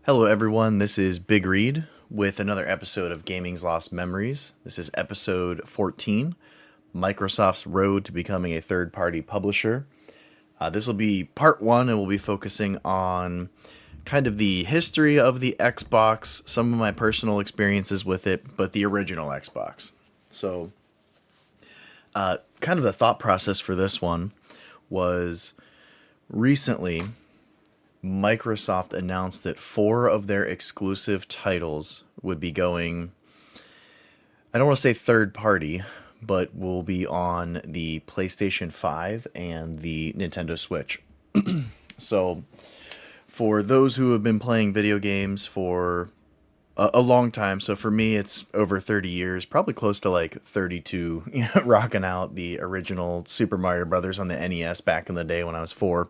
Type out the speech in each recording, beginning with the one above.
Hello, everyone. This is BigReed with another episode of Gaming's Lost Memories. This is episode 14, Microsoft's Road to Becoming a Third-Party Publisher. This will be part one, and we'll be focusing on kind of the history of the Xbox, some of my personal experiences with it, but the original Xbox. So, kind of the thought process for this one was recently Microsoft announced that 4 of their exclusive titles would be going, I don't want to say third party, but will be on the PlayStation 5 and the Nintendo Switch. So, for those who have been playing video games for a long time, so for me it's over 30 years, probably close to like 32, rocking out the original Super Mario Brothers on the NES back in the day when I was 4.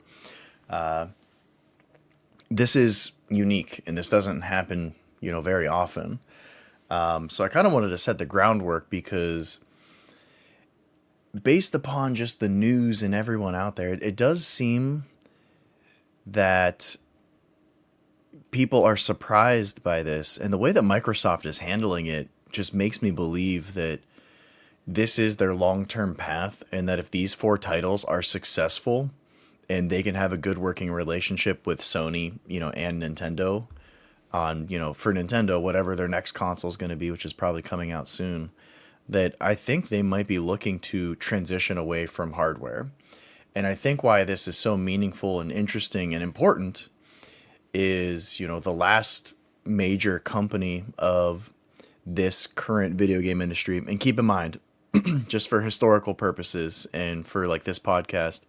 This is unique, and this doesn't happen, very often. So I kind of wanted to set the groundwork because based upon just the news and everyone out there, it does seem that people are surprised by this. And the way that Microsoft is handling it just makes me believe that this is their long-term path, and that if these 4 titles are successful, and they can have a good working relationship with Sony, and Nintendo on, for Nintendo, whatever their next console is going to be, which is probably coming out soon, that I think they might be looking to transition away from hardware. And I think why this is so meaningful and interesting and important is, the last major company of this current video game industry, and keep in mind, just for historical purposes and for like this podcast,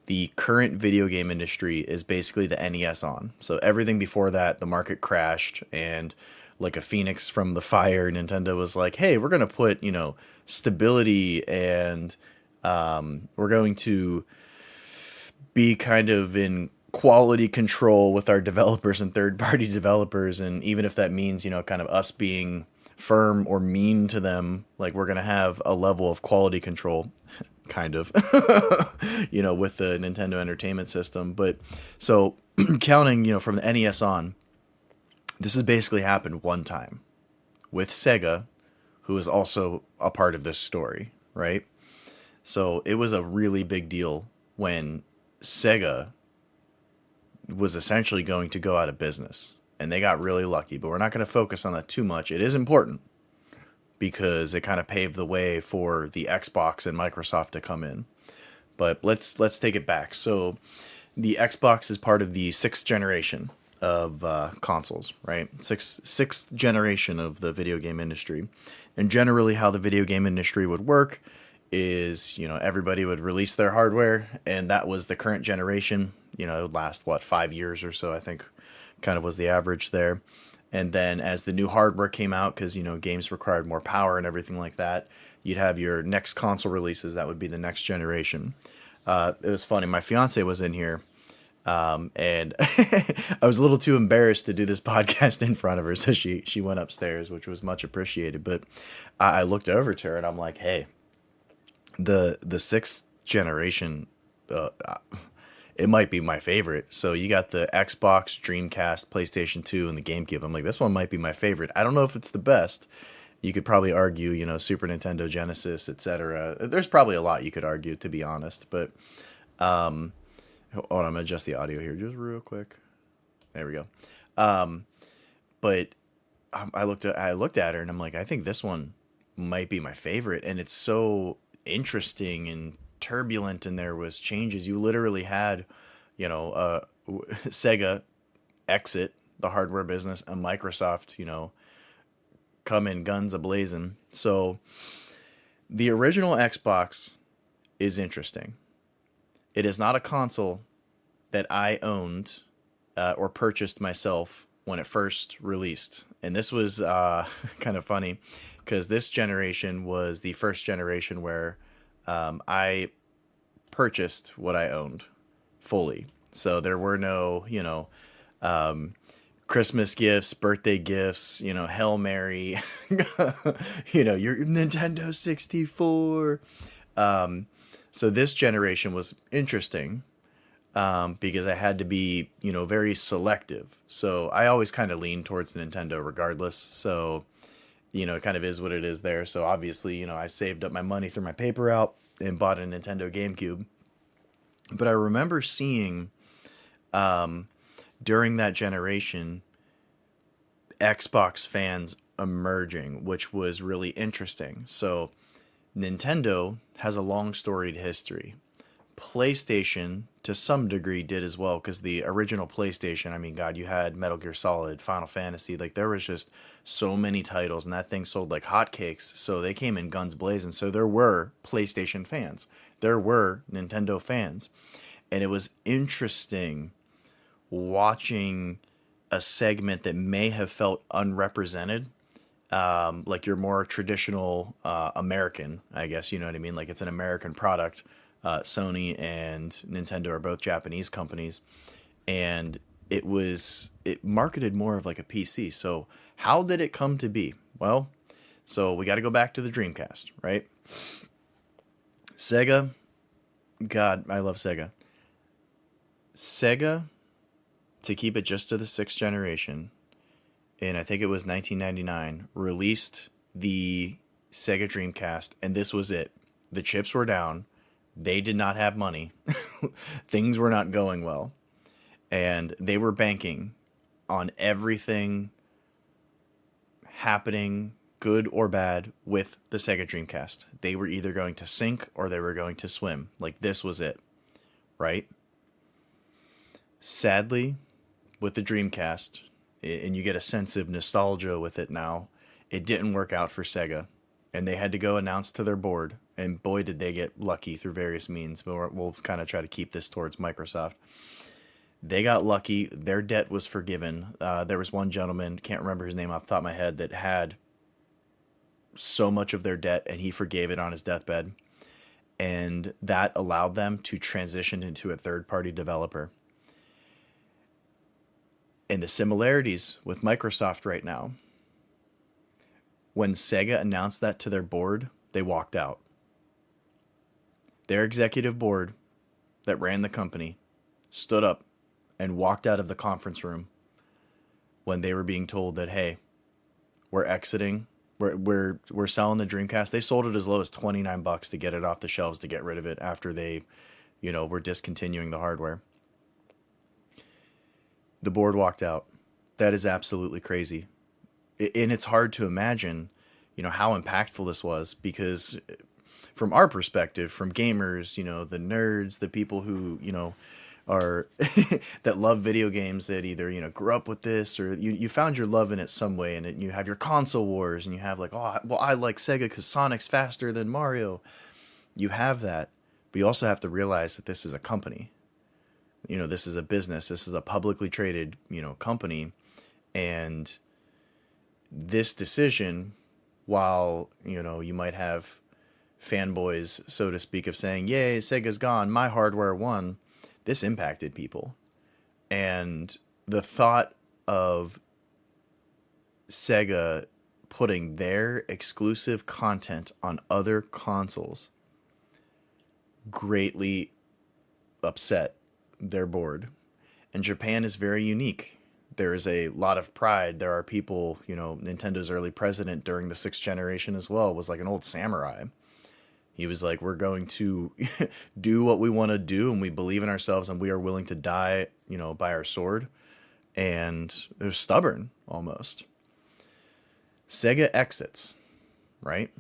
the current video game industry is basically the NES on. So everything before that, the market crashed, and like a phoenix from the fire, Nintendo was like, hey, we're going to put, stability, and we're going to be kind of in quality control with our developers and third-party developers. And even if that means, kind of us being firm or mean to them, like we're going to have a level of quality control. Kind of, with the Nintendo Entertainment System. But so counting, from the NES on, this has basically happened one time with Sega, who is also a part of this story, right? So it was a really big deal when Sega was essentially going to go out of business, and they got really lucky, but we're not going to focus on that too much. It is important, because it kind of paved the way for the Xbox and Microsoft to come in. But let's take it back. So the Xbox is part of the 6th generation of consoles, right? Sixth generation of the video game industry. And generally how the video game industry would work is, everybody would release their hardware, and that was the current generation. It would last, 5 years or so, I think, kind of was the average there. And then as the new hardware came out, because, games required more power and everything like that, you'd have your next console releases. That would be the next generation. It was funny. My fiance was in here, and I was a little too embarrassed to do this podcast in front of her. So she went upstairs, which was much appreciated. But I looked over to her and I'm like, hey, the 6th generation, it might be my favorite. So you got the Xbox, Dreamcast, PlayStation 2, and the GameCube. I'm like, this one might be my favorite. I don't know if it's the best. You could probably argue, Super Nintendo, Genesis, etc. There's probably a lot you could argue, to be honest. But, hold on, I'm going to adjust the audio here just real quick. There we go. But I looked at her and I'm like, I think this one might be my favorite. And it's so interesting and turbulent, and there was changes. You literally had, Sega exit the hardware business, and Microsoft, come in guns a-blazing. So the original Xbox is interesting. It is not a console that I owned or purchased myself when it first released. And this was kind of funny, because this generation was the first generation where I purchased what I owned fully. So there were no, Christmas gifts, birthday gifts, Hail Mary, your Nintendo 64. So this generation was interesting because I had to be, very selective. So I always kind of lean towards Nintendo regardless. So, it kind of is what it is there. So obviously, I saved up my money through my paper route and bought a Nintendo GameCube. But I remember seeing during that generation Xbox fans emerging, which was really interesting. So Nintendo has a long storied history. PlayStation, to some degree, did as well because the original PlayStation, I mean, God, you had Metal Gear Solid, Final Fantasy, like there was just so many titles, and that thing sold like hotcakes. So they came in guns blazing. So there were PlayStation fans, there were Nintendo fans, and it was interesting watching a segment that may have felt unrepresented, like your more traditional American, I guess, you know what I mean? Like it's an American product. Sony and Nintendo are both Japanese companies, and it marketed more of like a PC. So how did it come to be? Well, so we got to go back to the Dreamcast, right? Sega, God, I love Sega. Sega, to keep it just to the sixth generation, and I think it was 1999, released the Sega Dreamcast, and this was it. The chips were down. They did not have money. Things were not going well. And they were banking on everything happening, good or bad, with the Sega Dreamcast. They were either going to sink or they were going to swim. Like this was it, right? Sadly, with the Dreamcast, and you get a sense of nostalgia with it now, it didn't work out for Sega. And they had to go announce to their board. And boy, did they get lucky through various means. But we'll kind of try to keep this towards Microsoft. They got lucky. Their debt was forgiven. There was one gentleman, can't remember his name off the top of my head, that had so much of their debt, and he forgave it on his deathbed. And that allowed them to transition into a third-party developer. And the similarities with Microsoft right now, when Sega announced that to their board, they walked out. Their executive board that ran the company stood up and walked out of the conference room when they were being told that, hey, we're exiting. We're selling the Dreamcast. They sold it as low as $29 to get it off the shelves, to get rid of it after they, were discontinuing the hardware. The board walked out. That is absolutely crazy. And it's hard to imagine, how impactful this was, because from our perspective, from gamers, the nerds, the people who, are that love video games, that either, grew up with this, or you found your love in it some way, and you have your console wars, and you have like, oh, well, I like Sega because Sonic's faster than Mario. You have that, but you also have to realize that this is a company. This is a business. This is a publicly traded, company, and this decision, while, you might have fanboys, so to speak, of saying, yay, Sega's gone, my hardware won, this impacted people. And the thought of Sega putting their exclusive content on other consoles greatly upset their board. And Japan is very unique. There is a lot of pride. There are people, Nintendo's early president during the sixth generation as well was like an old samurai. He was like, we're going to do what we want to do, and we believe in ourselves, and we are willing to die, by our sword. And they're stubborn, almost. Sega exits, right?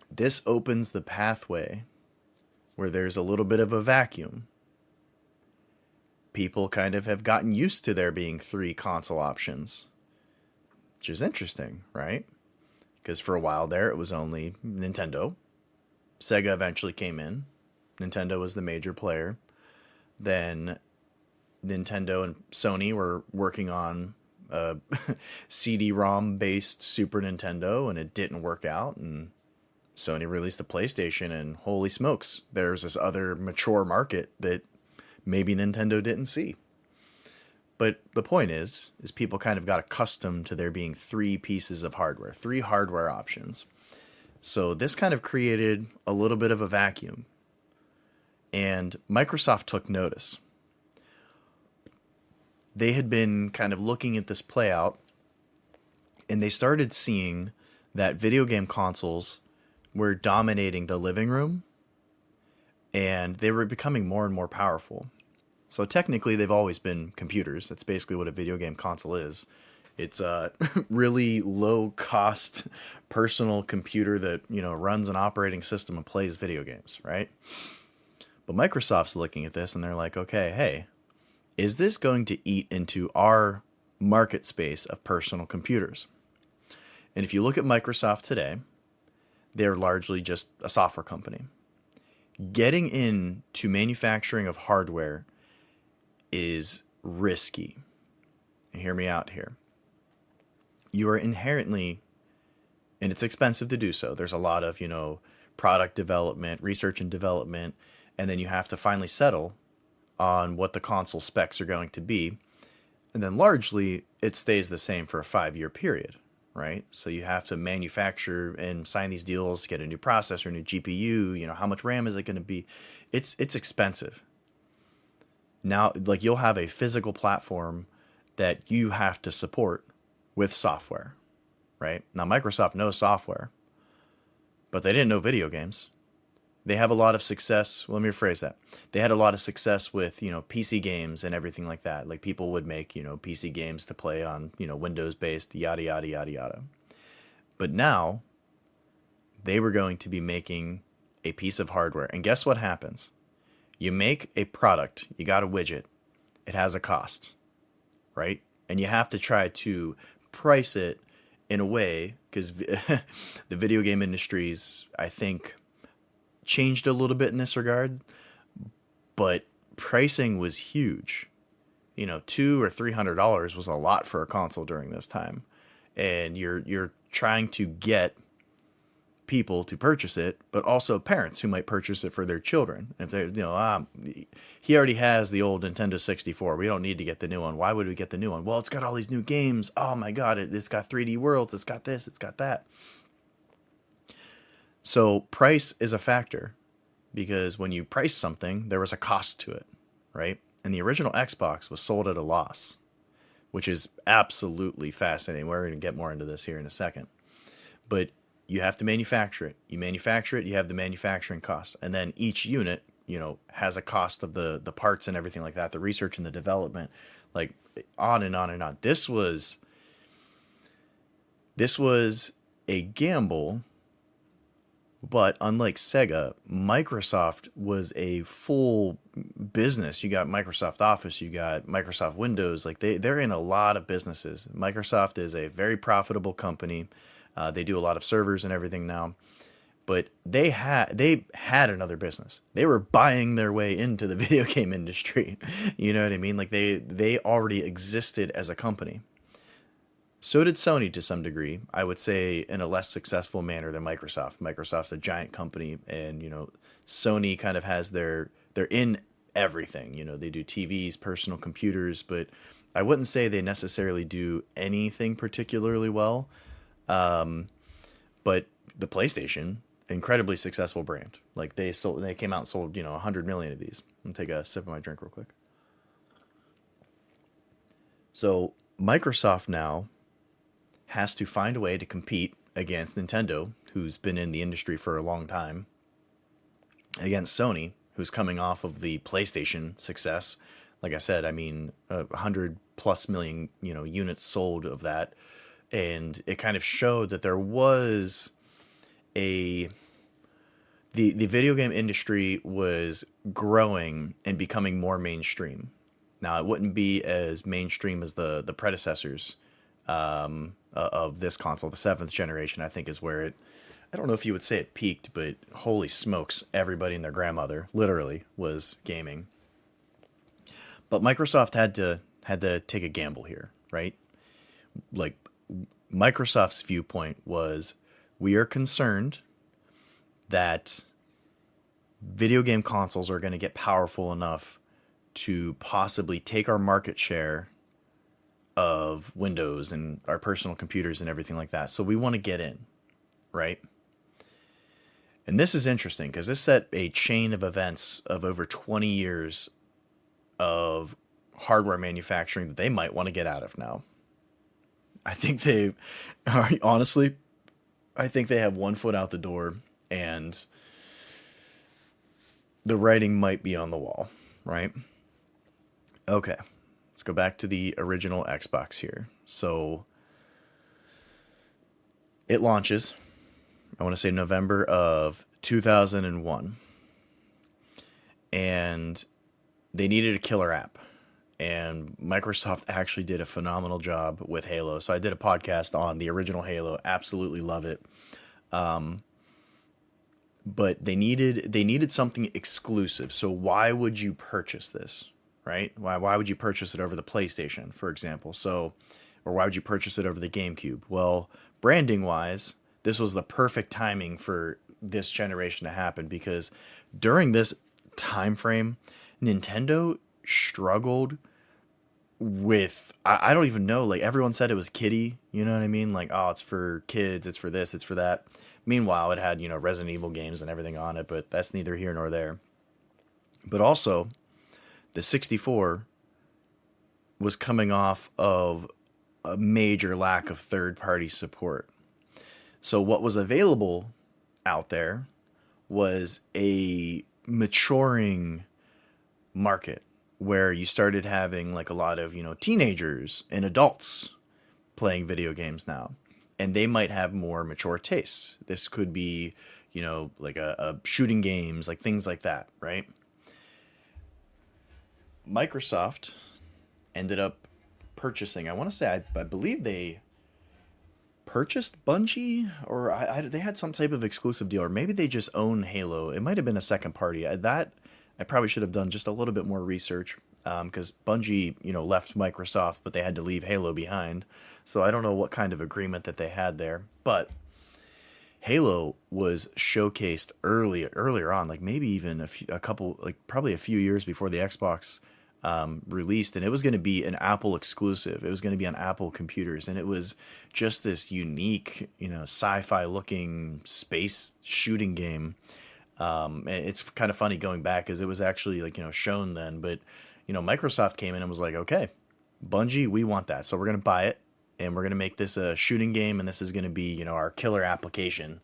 This opens the pathway where there's a little bit of a vacuum. People kind of have gotten used to there being 3 console options, which is interesting, right? Because for a while there, it was only Nintendo. Sega eventually came in. Nintendo was the major player. Then Nintendo and Sony were working on a CD-ROM based Super Nintendo, and it didn't work out, and Sony released the PlayStation, and holy smokes, there's this other mature market that maybe Nintendo didn't see. But the point is people kind of got accustomed to there being 3 pieces of hardware, 3 hardware options. So this kind of created a little bit of a vacuum. And Microsoft took notice. They had been kind of looking at this play out, and they started seeing that video game consoles were dominating the living room, and they were becoming more and more powerful. So technically, they've always been computers. That's basically what a video game console is. It's a really low cost personal computer that, runs an operating system and plays video games, right? But Microsoft's looking at this and they're like, okay, hey, is this going to eat into our market space of personal computers? And if you look at Microsoft today, they're largely just a software company. Getting into manufacturing of hardware is risky. And hear me out here. You are inherently, and it's expensive to do so. There's a lot of, product development, research and development, and then you have to finally settle on what the console specs are going to be. And then largely it stays the same for a 5-year period, right? So you have to manufacture and sign these deals, get a new processor, new GPU, how much RAM is it going to be? It's expensive. Now, like, you'll have a physical platform that you have to support with software, right? Now, Microsoft knows software, but they didn't know video games. They have a lot of success. Well, let me rephrase that. They had a lot of success with, PC games and everything like that. Like, people would make, PC games to play on, Windows-based, yada, yada, yada, yada. But now, they were going to be making a piece of hardware. And guess what happens? You make a product, you got a widget, it has a cost, right? And you have to try to price it in a way, because the video game industries, I think, changed a little bit in this regard, but pricing was huge. $200 or $300 was a lot for a console during this time, and you're trying to get people to purchase it, but also parents who might purchase it for their children. If they, he already has the old Nintendo 64. We don't need to get the new one. Why would we get the new one? Well, it's got all these new games. Oh my God, it's got 3D worlds. It's got this. It's got that. So price is a factor, because when you price something, there was a cost to it, right? And the original Xbox was sold at a loss, which is absolutely fascinating. We're going to get more into this here in a second. But you have to manufacture it. You manufacture it, you have the manufacturing costs. And then each unit, has a cost of the parts and everything like that, the research and the development, like on and on and on. This was a gamble, but unlike Sega, Microsoft was a full business. You got Microsoft Office, you got Microsoft Windows. Like, they're in a lot of businesses. Microsoft is a very profitable company. They do a lot of servers and everything now, but they had another business. They were buying their way into the video game industry. You know what I mean? Like, they already existed as a company. So did Sony to some degree. I would say in a less successful manner than Microsoft. Microsoft's a giant company, and Sony kind of has they're in everything. They do TVs, personal computers, but I wouldn't say they necessarily do anything particularly well. But the PlayStation, incredibly successful brand. Like, they came out and sold, 100 million of these. I'm gonna take a sip of my drink real quick. So Microsoft now has to find a way to compete against Nintendo, who's been in the industry for a long time, against Sony, who's coming off of the PlayStation success. Like I said, 100 plus million, units sold of that. And it kind of showed that there was the video game industry was growing and becoming more mainstream. Now, it wouldn't be as mainstream as the predecessors of this console. The 7th generation, I think, is where I don't know if you would say it peaked, but holy smokes, everybody and their grandmother literally was gaming. But Microsoft had to take a gamble here, right? Like, Microsoft's viewpoint was, we are concerned that video game consoles are going to get powerful enough to possibly take our market share of Windows and our personal computers and everything like that. So we want to get in, right? And this is interesting because this set a chain of events of over 20 years of hardware manufacturing that they might want to get out of now. I think they are, honestly, I think they have one foot out the door and the writing might be on the wall, right? Okay, let's go back to the original Xbox here. So it launches, I want to say November of 2001. And they needed a killer app. And Microsoft actually did a phenomenal job with Halo. So I did a podcast on the original Halo. Absolutely love it. But they needed something exclusive. So why would you purchase this, right? Why would you purchase it over the PlayStation, for example? So, or why would you purchase it over the GameCube? Well, branding wise, this was the perfect timing for this generation to happen because during this time frame, Nintendo struggled with I don't even know, like everyone said it was kiddie, you know what I mean, like, oh, it's for kids, it's for this, it's for that. Meanwhile, it had, Resident Evil games and everything on it, but that's neither here nor there. But also the 64 was coming off of a major lack of third party support. So what was available out there was a maturing market where you started having like a lot of, teenagers and adults playing video games now. And they might have more mature tastes. This could be, like a shooting games, like things like that, right? Microsoft ended up purchasing, I want to say, I believe they purchased Bungie, or they had some type of exclusive deal, or maybe they just own Halo. It might have been a second party. I probably should have done just a little bit more research because Bungie, left Microsoft, but they had to leave Halo behind. So I don't know what kind of agreement that they had there. But Halo was showcased earlier on, like maybe even a couple, like probably a few years before the Xbox released, and it was going to be an Apple exclusive. It was going to be on Apple computers, and it was just this unique, sci-fi looking space shooting game. It's kind of funny going back because it was actually like, shown then, but Microsoft came in and was like, okay, Bungie, we want that. So we're going to buy it and we're going to make this a shooting game. And this is going to be, our killer application.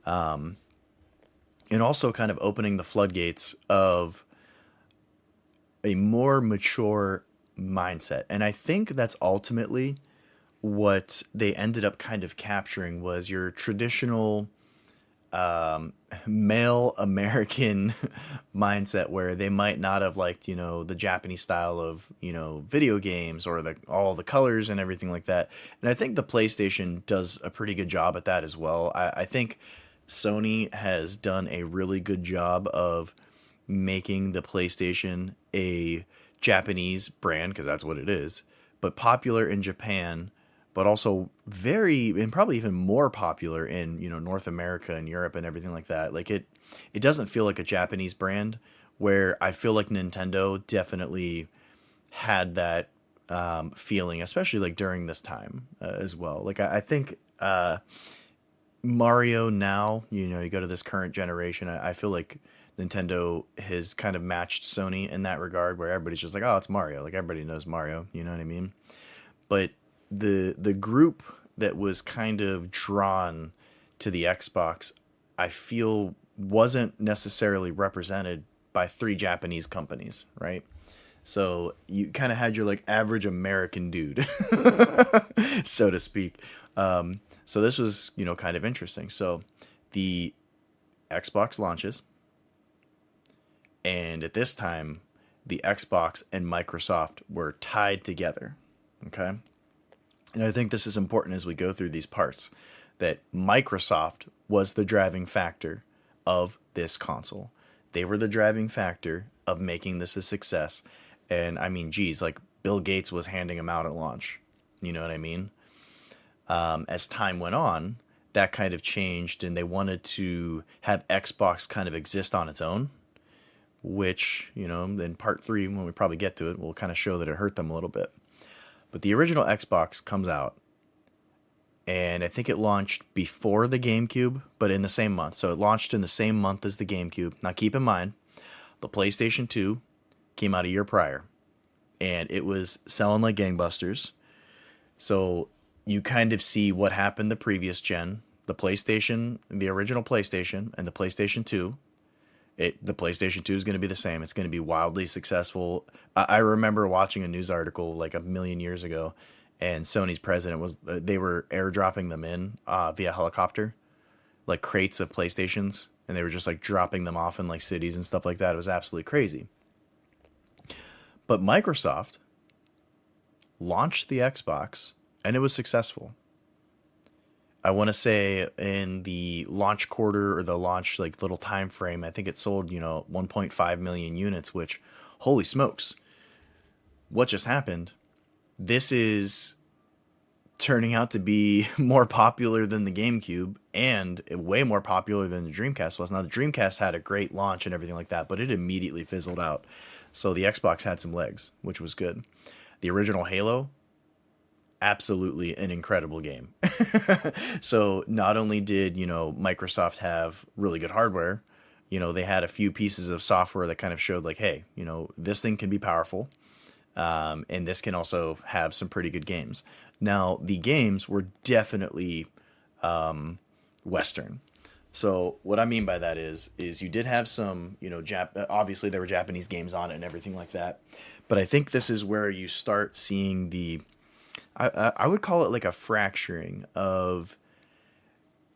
And also kind of opening the floodgates of a more mature mindset. And I think that's ultimately what they ended up kind of capturing was your traditional male American mindset where they might not have liked, the Japanese style of, video games or all the colors and everything like that. And I think the PlayStation does a pretty good job at that as well. I think Sony has done a really good job of making the PlayStation a Japanese brand, because that's what it is, but popular in Japan, but also very, and probably even more popular in, North America and Europe and everything like that. Like it doesn't feel like a Japanese brand, where I feel like Nintendo definitely had that feeling, especially like during this time as well. Like I think Mario now, you go to this current generation, I feel like Nintendo has kind of matched Sony in that regard, where everybody's just like, oh, it's Mario. Like everybody knows Mario, you know what I mean? But the group that was kind of drawn to the Xbox, I feel wasn't necessarily represented by three Japanese companies, right? So you kind of had your like average American dude, so to speak. So this was, kind of interesting. So the Xbox launches, and at this time, the Xbox and Microsoft were tied together. Okay. And I think this is important as we go through these parts, that Microsoft was the driving factor of this console. They were the driving factor of making this a success. And I mean, geez, like Bill Gates was handing them out at launch. You know what I mean? As time went on, that kind of changed, and they wanted to have Xbox kind of exist on its own, which, in part 3, when we probably get to it, we'll kind of show that it hurt them a little bit. But the original Xbox comes out, and I think it launched before the GameCube, but in the same month. So it launched in the same month as the GameCube. Now keep in mind, the PlayStation 2 came out a year prior, and it was selling like gangbusters. So you kind of see what happened the previous gen, the PlayStation, the original PlayStation, and the PlayStation 2. The PlayStation 2 is going to be the same. It's going to be wildly successful. I remember watching a news article like a million years ago, and Sony's president was they were airdropping them in via helicopter, like crates of PlayStations, and they were just like dropping them off in like cities and stuff like that. It was absolutely crazy. But Microsoft launched the Xbox, and it was successful. I want to say in the launch quarter or the launch like little time frame, I think it sold 1.5 million units. Which, holy smokes, what just happened? This is turning out to be more popular than the GameCube and way more popular than the Dreamcast was. Now the Dreamcast had a great launch and everything like that, but it immediately fizzled out. So the Xbox had some legs, which was good. The original Halo, absolutely an incredible game. So not only did, Microsoft have really good hardware, they had a few pieces of software that kind of showed like, hey, this thing can be powerful. And this can also have some pretty good games. Now, the games were definitely Western. So what I mean by that is you did have some, obviously there were Japanese games on it and everything like that. But I think this is where you start seeing I would call it like a fracturing of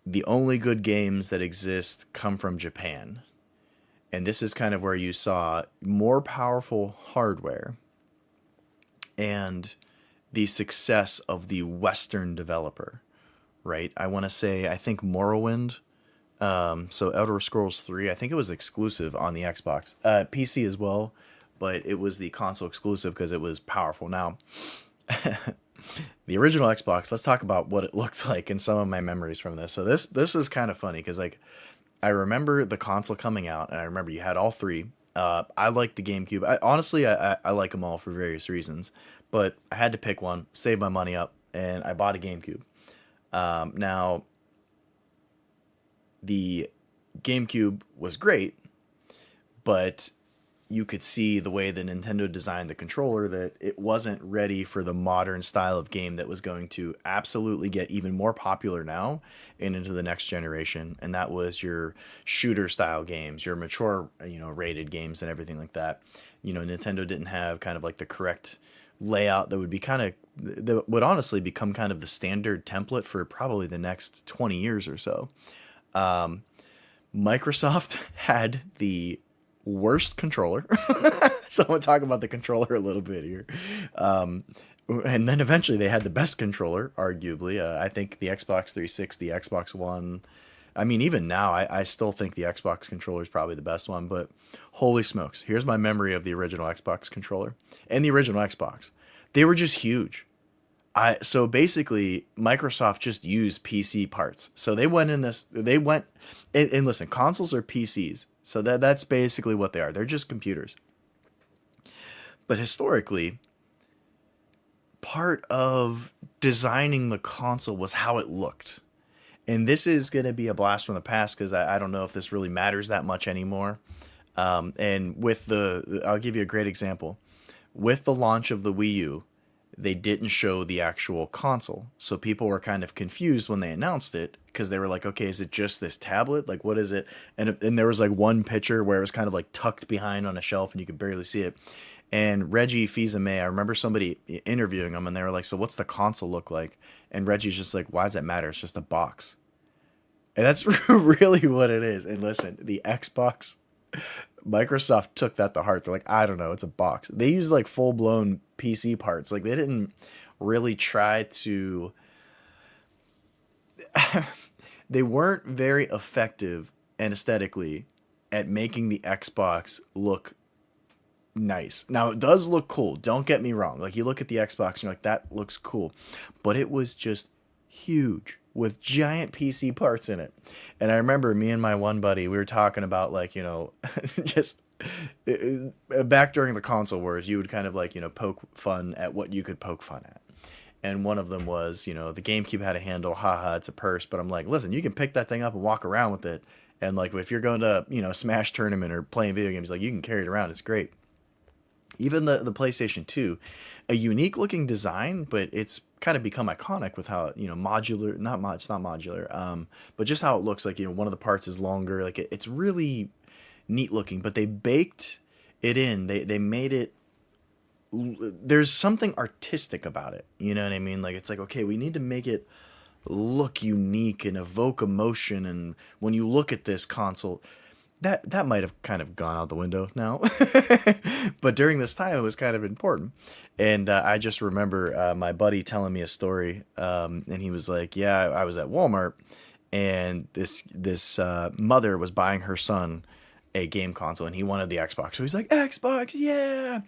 the only good games that exist come from Japan. And this is kind of where you saw more powerful hardware and the success of the Western developer, right? I think Morrowind, so Elder Scrolls 3, I think it was exclusive on the Xbox, PC as well, but it was the console exclusive because it was powerful. Now, the original Xbox, let's talk about what it looked like and some of my memories from this. So this was kind of funny because like I remember the console coming out, and I remember you had all three. I like the GameCube. Honestly, I like them all for various reasons, but I had to pick one, save my money up, and I bought a GameCube. Now, the GameCube was great, but you could see the way that Nintendo designed the controller that it wasn't ready for the modern style of game that was going to absolutely get even more popular now and into the next generation. And that was your shooter style games, your mature, rated games and everything like that. Nintendo didn't have kind of like the correct layout that would honestly become kind of the standard template for probably the next 20 years or so. Microsoft had the worst controller. So I'm going to talk about the controller a little bit here. And then eventually they had the best controller, arguably. I think the Xbox 360, Xbox One. I mean, even now, I still think the Xbox controller is probably the best one. But holy smokes, here's my memory of the original Xbox controller and the original Xbox. They were just huge. So basically, Microsoft just used PC parts. So they went and listen, consoles are PCs. So that's basically what they are. They're just computers. But historically, part of designing the console was how it looked. And this is going to be a blast from the past because I don't know if this really matters that much anymore. And with I'll give you a great example. With the launch of the Wii U, they didn't show the actual console. So people were kind of confused when they announced it because they were like, okay, is it just this tablet? Like, what is it? And there was like one picture where it was kind of like tucked behind on a shelf and you could barely see it. And Reggie Fils-Aimé, I remember somebody interviewing him and they were like, so what's the console look like? And Reggie's just like, why does that matter? It's just a box. And that's really what it is. And listen, the Xbox, Microsoft took that to heart. They're like, I don't know, it's a box. They used like full blown PC parts. Like they didn't really try to. They weren't very effective and aesthetically at making the Xbox look nice. Now it does look cool. Don't get me wrong. Like you look at the Xbox and you're like, that looks cool, but it was just huge with giant PC parts in it. And I remember me and my one buddy, we were talking about like, just back during the console wars, you would kind of like, poke fun at what you could poke fun at. And one of them was, the GameCube had a handle, haha, it's a purse. But I'm like, listen, you can pick that thing up and walk around with it. And like, if you're going to, Smash tournament or playing video games, like you can carry it around. It's great. Even the PlayStation 2, a unique looking design, but it's kind of become iconic with how, modular, it's not modular, but just how it looks like, one of the parts is longer. Like it's really neat looking, but they baked it in. They made it, there's something artistic about it. You know what I mean? Like, it's like, okay, we need to make it look unique and evoke emotion. And when you look at this console, that might have kind of gone out the window now, but during this time it was kind of important. And I just remember my buddy telling me a story, and he was like, "Yeah, I was at Walmart, and this mother was buying her son a game console, and he wanted the Xbox, so he's like, Xbox, yeah."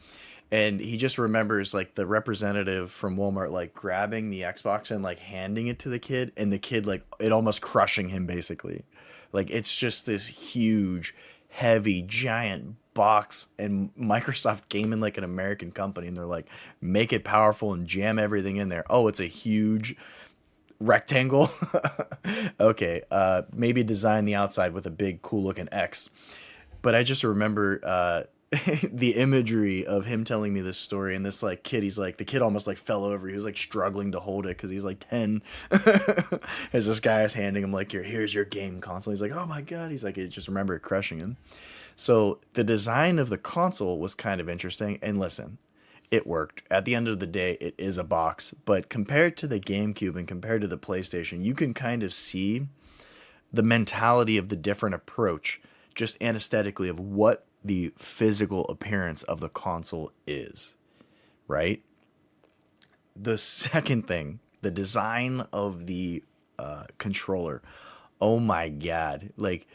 And he just remembers like the representative from Walmart like grabbing the Xbox and like handing it to the kid, and the kid like it almost crushing him basically. Like it's just this huge, heavy, giant box, and Microsoft came in like an American company, and they're like, make it powerful and jam everything in there. Oh, it's a huge rectangle. Okay, maybe design the outside with a big, cool looking X. But I just remember the imagery of him telling me this story, and this like kid, he's like, the kid almost like fell over. He was like struggling to hold it because he's like 10. As this guy is handing him like, here's your game console. He's like, oh my god. He's like, I just remember it crushing him. So the design of the console was kind of interesting. And listen, it worked. At the end of the day, it is a box. But compared to the GameCube and compared to the PlayStation, you can kind of see the mentality of the different approach, just anesthetically, of what the physical appearance of the console is, right? The second thing, the design of the controller. Oh my god. Like,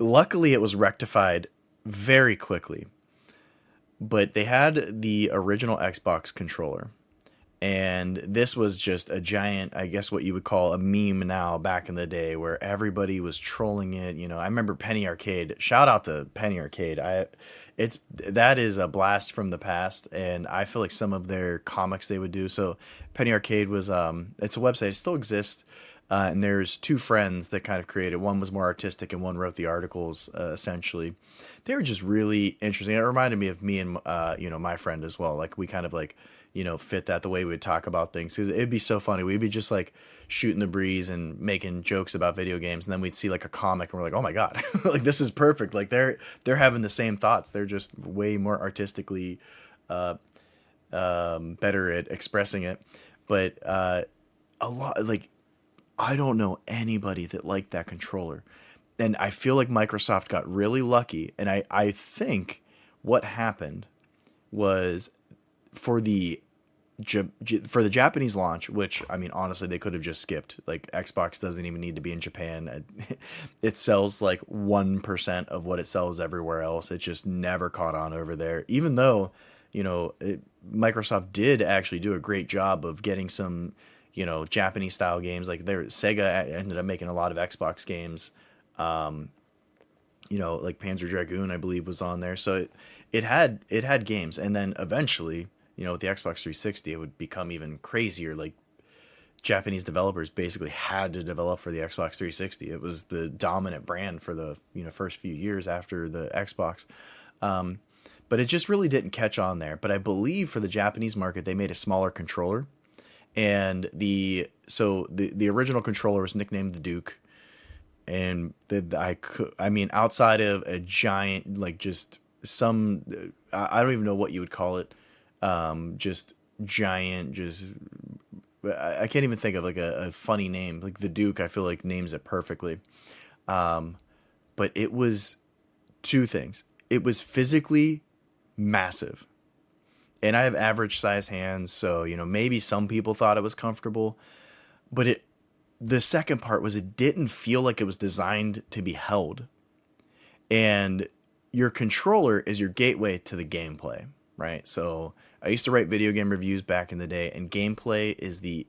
luckily it was rectified very quickly. But they had the original Xbox controller, and this was just a giant, I guess what you would call a meme now, back in the day, where everybody was trolling it. I remember Penny Arcade. Shout out to Penny Arcade. That is a blast from the past, and I feel like some of their comics they would do. So Penny Arcade was it's a website. It still exists. And there's two friends that kind of created. One was more artistic, and one wrote the articles. Essentially, they were just really interesting. It reminded me of me and my friend as well. Like we kind of like fit that the way we would talk about things. 'Cause it'd be so funny. We'd be just like shooting the breeze and making jokes about video games, and then we'd see like a comic, and we're like, oh my god, like this is perfect. Like they're having the same thoughts. They're just way more artistically better at expressing it. But a lot like. I don't know anybody that liked that controller. And I feel like Microsoft got really lucky. And I think what happened was for the Japanese launch, which, I mean, honestly, they could have just skipped. Like, Xbox doesn't even need to be in Japan. It sells like 1% of what it sells everywhere else. It just never caught on over there. Even though, Microsoft did actually do a great job of getting some Japanese style games. Like Sega ended up making a lot of Xbox games. Like Panzer Dragoon, I believe, was on there. So it had games. And then eventually, with the Xbox 360, it would become even crazier. Like Japanese developers basically had to develop for the Xbox 360. It was the dominant brand for the first few years after the Xbox. But it just really didn't catch on there. But I believe for the Japanese market, they made a smaller controller. And the original controller was nicknamed the Duke, and outside of a giant, like just some, I don't even know what you would call it, just giant, just I can't even think of like a funny name. Like the Duke, I feel like names it perfectly. But it was two things. It was physically massive. And I have average size hands, so maybe some people thought it was comfortable, but the second part was it didn't feel like it was designed to be held. And your controller is your gateway to the gameplay, right? So I used to write video game reviews back in the day, and gameplay is the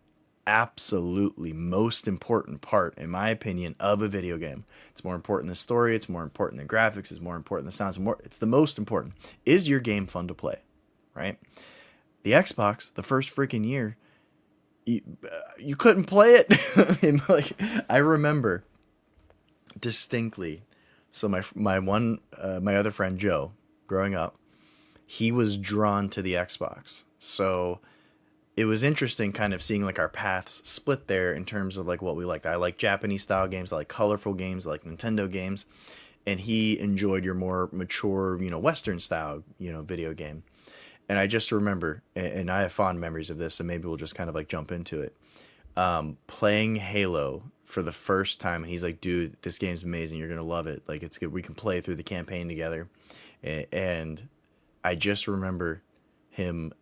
absolutely most important part, in my opinion, of a video game. It's more important than the story, it's more important than graphics, it's more important than sounds, it's the most important. Is your game fun to play? Right? The Xbox, the first freaking year, you couldn't play it. And like I remember distinctly. So my other friend Joe, growing up, he was drawn to the Xbox. So it was interesting kind of seeing like our paths split there in terms of like what we liked. I like Japanese style games, I like colorful games, I like Nintendo games, and he enjoyed your more mature, Western style, video game. And I just remember, and I have fond memories of this, and maybe we'll just kind of like jump into it. Playing Halo for the first time, and he's like, "Dude, this game's amazing. You're gonna love it. Like, it's good. We can play through the campaign together." And I just remember him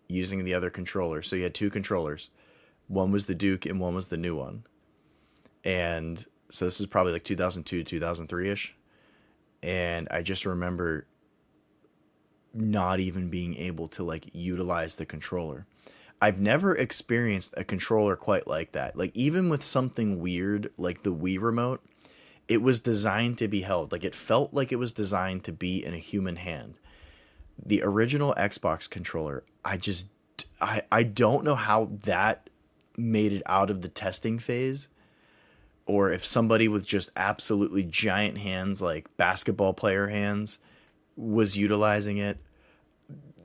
using the other controller. So he had two controllers. One was the Duke, and one was the new one. And so this is probably like 2002, 2003 ish. And I just remember not even being able to like utilize the controller. I've never experienced a controller quite like that. Like even with something weird like the Wii remote, it was designed to be held. Like it felt like it was designed to be in a human hand. The original Xbox controller, I don't know how that made it out of the testing phase, or if somebody with just absolutely giant hands like basketball player hands was utilizing it.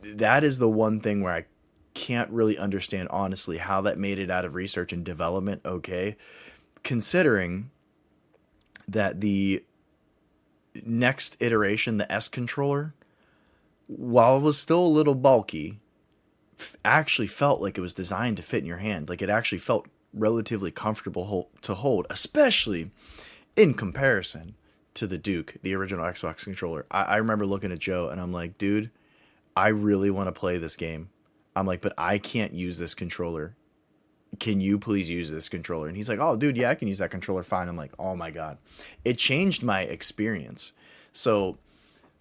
That is the one thing where I can't really understand honestly how that made it out of research and development okay, considering that the next iteration, the S controller, while it was still a little bulky, actually felt like it was designed to fit in your hand. Like it actually felt relatively comfortable to hold, especially in comparison to the Duke, the original Xbox controller. I remember looking at Joe and I'm like, dude, I really want to play this game. I'm like, but I can't use this controller. Can you please use this controller? And he's like, oh, dude, yeah, I can use that controller fine. I'm like, oh my God. It changed my experience. So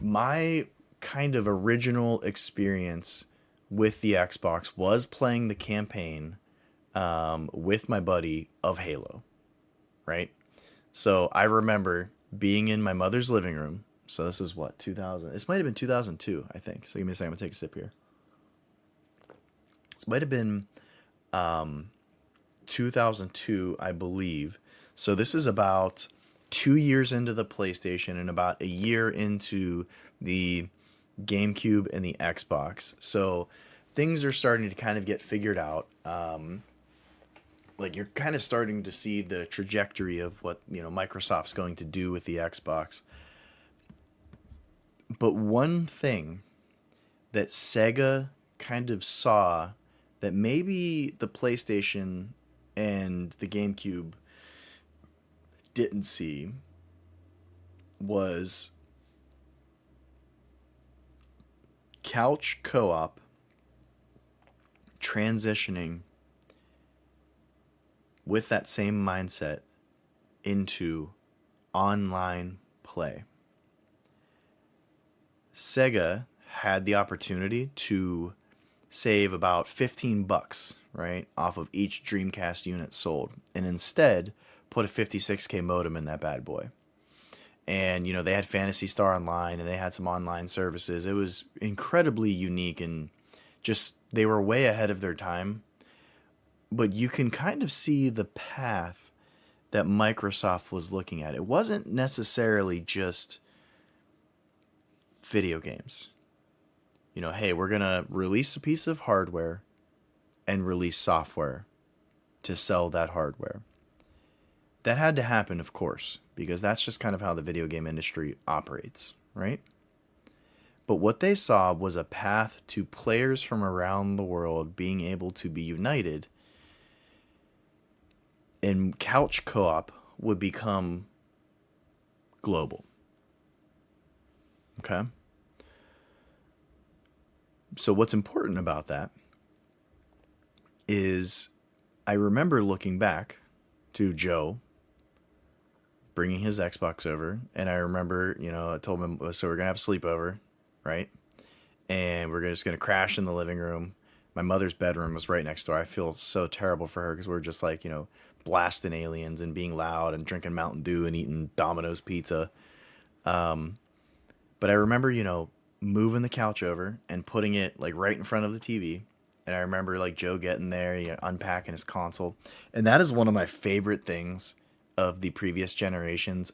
my kind of original experience with the Xbox was playing the campaign with my buddy of Halo, right? So I remember being in my mother's living room. So this is what, 2000? This might have been 2002, I think. So give me a second. I'm going to take a sip here. This might have been 2002, I believe. So this is about 2 years into the PlayStation and about a year into the GameCube and the Xbox. So things are starting to kind of get figured out. Like you're kind of starting to see the trajectory of what Microsoft's going to do with the Xbox. But one thing that Sega kind of saw that maybe the PlayStation and the GameCube didn't see was couch co-op transitioning with that same mindset into online play. Sega had the opportunity to save about $15, right, off of each Dreamcast unit sold, and instead put a 56K modem in that bad boy. And they had Phantasy Star Online, and they had some online services. It was incredibly unique, and just they were way ahead of their time. But you can kind of see the path that Microsoft was looking at. It wasn't necessarily just video games. Hey, we're going to release a piece of hardware and release software to sell that hardware. That had to happen, of course, because that's just kind of how the video game industry operates, right? But what they saw was a path to players from around the world being able to be united, and couch co-op would become global. Okay? So what's important about that is I remember looking back to Joe bringing his Xbox over, and I remember, I told him, so we're going to have a sleepover, right? And we're just going to crash in the living room. My mother's bedroom was right next door. I feel so terrible for her because we're just like, blasting aliens and being loud and drinking Mountain Dew and eating Domino's pizza. But I remember, moving the couch over and putting it like right in front of the TV And I remember like Joe getting there, unpacking his console, and that is one of my favorite things of the previous generations.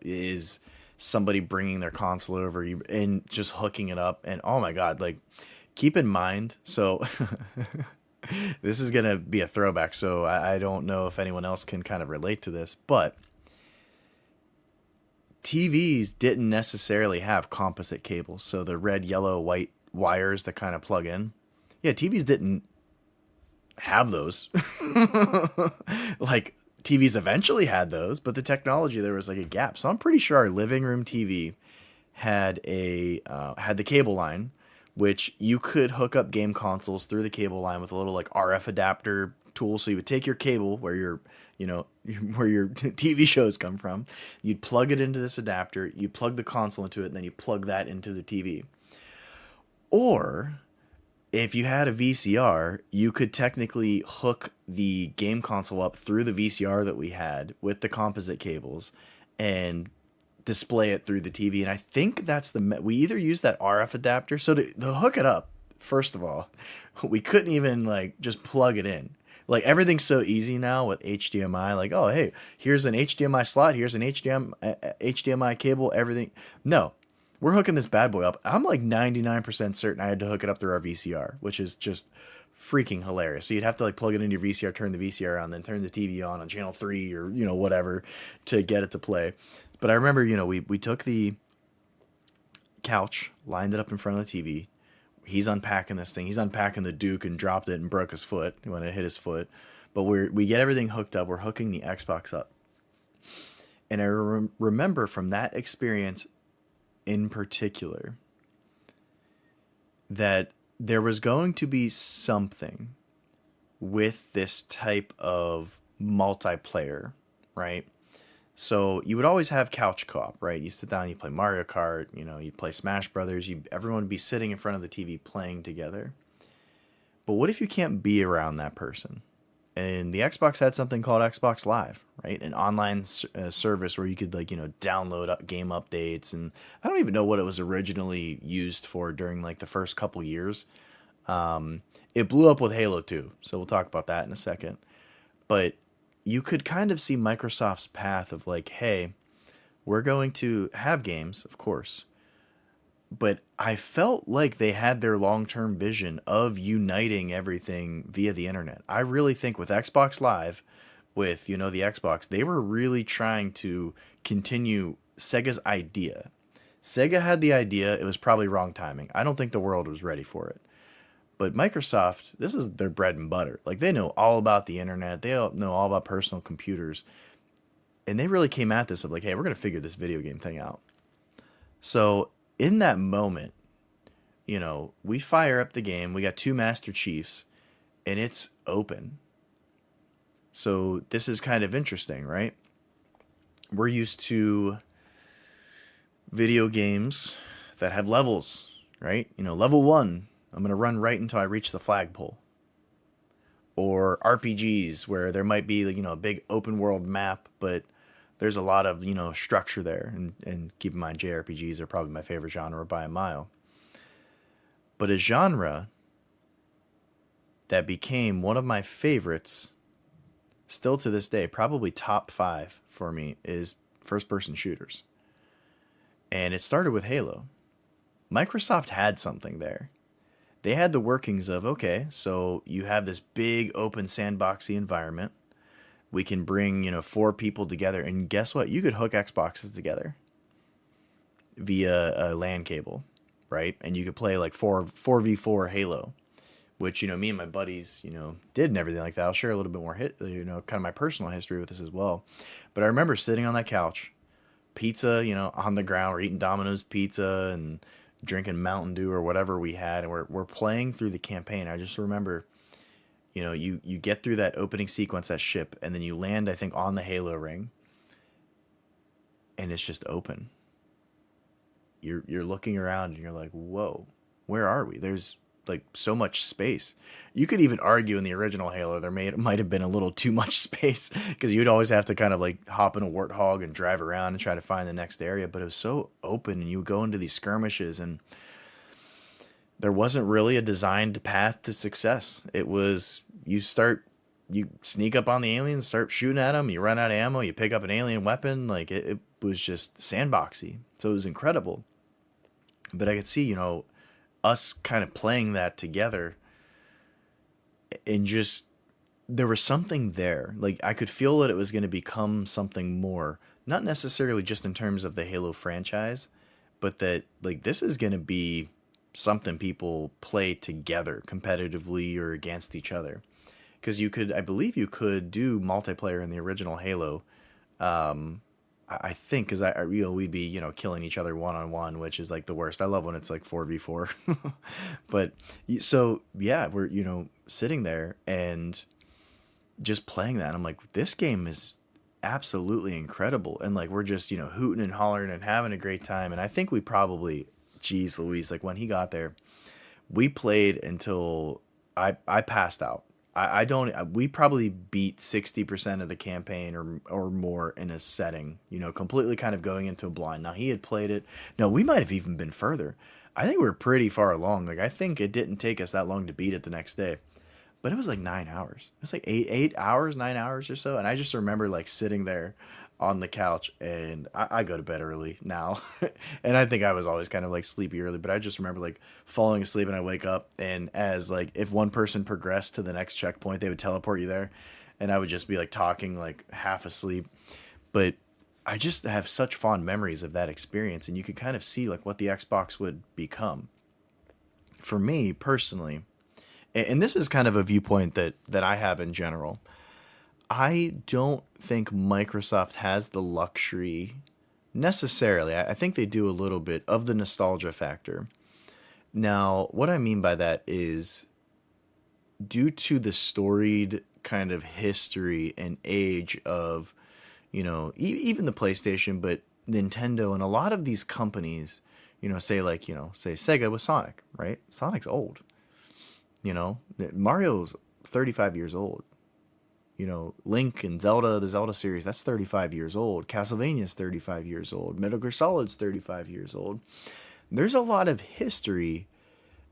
Is somebody bringing their console over and just hooking it up, and oh my god, like keep in mind, so this is gonna be a throwback, so I don't know if anyone else can kind of relate to this, but TVs didn't necessarily have composite cables, so the red, yellow, white wires that kind of plug in. Yeah, TVs didn't have those. Like TVs eventually had those, but the technology there was like a gap. So I'm pretty sure our living room TV had the cable line, which you could hook up game consoles through the cable line with a little like RF adapter tool. So you would take your cable where your where your TV shows come from, you'd plug it into this adapter, you plug the console into it, and then you plug that into the TV. Or if you had a VCR, you could technically hook the game console up through the VCR that we had with the composite cables and display it through the TV. And I think that's we either use that RF adapter. So to hook it up, first of all, we couldn't even like just plug it in. Like everything's so easy now with HDMI. Like, oh, hey, here's an HDMI slot. Here's an HDMI cable, everything. No, we're hooking this bad boy up. I'm like 99% certain I had to hook it up through our VCR, which is just freaking hilarious. So you'd have to like plug it into your VCR, turn the VCR on, then turn the TV on channel 3 or, whatever to get it to play. But I remember, we took the couch, lined it up in front of the TV. He's unpacking this thing. He's unpacking the Duke and dropped it and broke his foot when it hit his foot. But we get everything hooked up. We're hooking the Xbox up. And I remember from that experience in particular that there was going to be something with this type of multiplayer, right? So you would always have couch co-op, right? You sit down, you play Mario Kart, you play Smash Brothers. Everyone would be sitting in front of the TV playing together. But what if you can't be around that person? And the Xbox had something called Xbox Live, right? An online service where you could download game updates. And I don't even know what it was originally used for during like the first couple years. It blew up with Halo 2, so we'll talk about that in a second. But you could kind of see Microsoft's path of like, hey, we're going to have games, of course. But I felt like they had their long-term vision of uniting everything via the internet. I really think with Xbox Live, with, the Xbox, they were really trying to continue Sega's idea. Sega had the idea. It was probably wrong timing. I don't think the world was ready for it. But Microsoft, this is their bread and butter. Like, they know all about the internet. They know all about personal computers. And they really came at this of like, hey, we're going to figure this video game thing out. So in that moment, we fire up the game. We got 2 Master Chiefs, and it's open. So this is kind of interesting, right? We're used to video games that have levels, right? Level 1, I'm going to run right until I reach the flagpole. Or RPGs where there might be, a big open world map, but there's a lot of, structure there. And keep in mind, JRPGs are probably my favorite genre by a mile. But a genre that became one of my favorites, still to this day, probably top 5 for me, is first-person shooters. And it started with Halo. Microsoft had something there. They had the workings of, okay, so you have this big open sandboxy environment. We can bring, 4 people together, and guess what? You could hook Xboxes together via a LAN cable, right? And you could play like 4v4 Halo, which, me and my buddies, did and everything like that. I'll share a little bit more, kind of my personal history with this as well. But I remember sitting on that couch, pizza, on the ground, we're eating Domino's pizza and drinking Mountain Dew or whatever we had, and we're playing through the campaign. I just remember, you get through that opening sequence, that ship, and then you land, I think, on the Halo ring, and it's just open. You're looking around and you're like, whoa, where are we? There's like so much space. You could even argue in the original Halo there might have been a little too much space, because you'd always have to kind of like hop in a Warthog and drive around and try to find the next area. But it was so open, and you would go into these skirmishes, and there wasn't really a designed path to success. It was you sneak up on the aliens, start shooting at them, you run out of ammo, you pick up an alien weapon. Like it was just sandboxy. So it was incredible. But I could see, us kind of playing that together and just there was something there. Like I could feel that it was going to become something more, not necessarily just in terms of the Halo franchise, but that like this is going to be something people play together competitively or against each other. Because I believe you could do multiplayer in the original Halo. I think because we'd be killing each other one on one, which is like the worst. I love when it's like 4v4. But so yeah, we're sitting there and just playing that. And I'm like, this game is absolutely incredible, and like we're just hooting and hollering and having a great time. And I think we probably, geez Louise, like when he got there, we played until I passed out. I don't. We probably beat 60% of the campaign or more in a setting. Completely kind of going into a blind. Now he had played it. No, we might have even been further. I think we were pretty far along. Like I think it didn't take us that long to beat it the next day, but it was like 9 hours. It was like 8 hours, 9 hours or so. And I just remember like sitting there on the couch, and I go to bed early now. And I think I was always kind of like sleepy early, but I just remember like falling asleep and I wake up, and as like if one person progressed to the next checkpoint, they would teleport you there. And I would just be like talking like half asleep. But I just have such fond memories of that experience, and you could kind of see like what the Xbox would become. For me personally, and this is kind of a viewpoint that I have in general. I don't think Microsoft has the luxury necessarily. I think they do a little bit of the nostalgia factor. Now, what I mean by that is due to the storied kind of history and age of, even the PlayStation, but Nintendo and a lot of these companies, say like, say Sega with Sonic, right? Sonic's old. Mario's 35 years old. Link and Zelda, the Zelda series, that's 35 years old. Castlevania's 35 years old. Metal Gear Solid's 35 years old. There's a lot of history